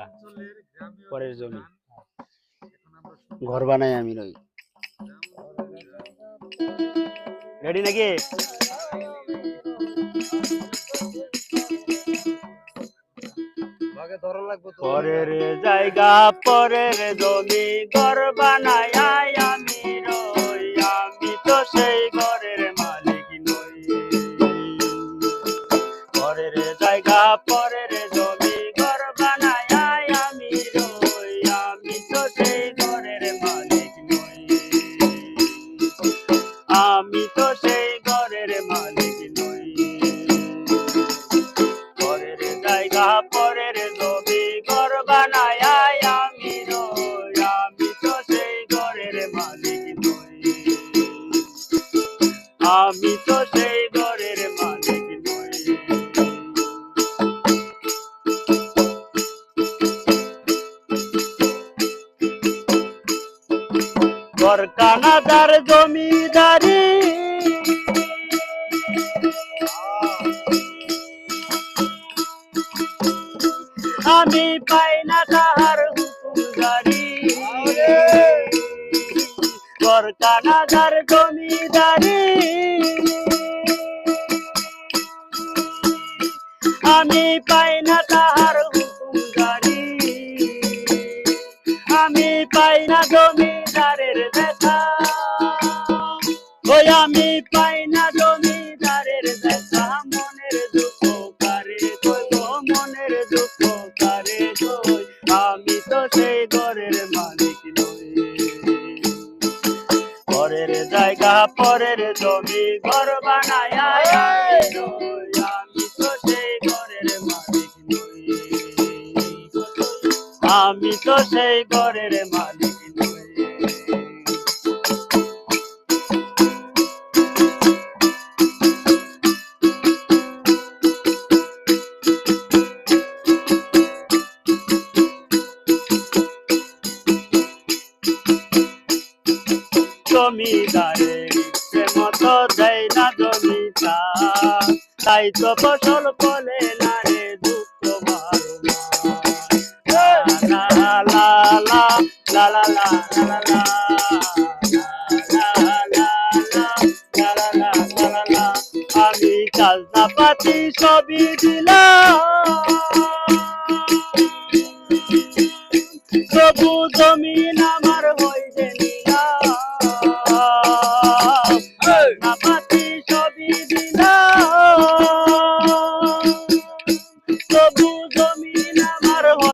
জায়গা, পরের জমি, ঘর বানাই আমি রই। রেডি নাকি? পরের জায়গা, পরের জমি, ঘর বানাই আমি রই, আমি তো সেই ঘরের মালিক নই। পরের জায়গা, পরের জমি, ঘর বানাই আমি রই, আমি তো সেই ঘরের মালিক নই। আমি তো সেই ঘরের মালিক নই। পরের জায়গা, পরের জমি, ঘর বানাই আমি রই, আমি তো সেই ঘরের মালিক নই। আমি তো সেই ঘরের মালিক নই। কানাদার জমিদারি আমি পাই না তাহার হুকুমদারি। কানাদার জমিদারি আমি পাই না তাহার হুকুমদারি। আমি পাই না জমিদারের দেখা, ওই আমি পাই না জমিদারের দেখা। মনের দুঃখ কারে কইব, মনের দুঃখ কারে কই, আমি তো সেই ঘরের মালিক নই। পরের জায়গা, পরের জমি, ঘর বানাই রই, আমি তো সেই ঘরের মালিক নই। আমি তো সেই ঘরের মালিক নই। জমিদারের ইচ্ছে মতো দেয় না জমিটা, তাই তো ফসল ফলে না রে দুঃখ মারো লা লা লা লা লা লা লা লা লা লা। আমি চালনা পাতি সবই দিলাম, তবু জমি নাম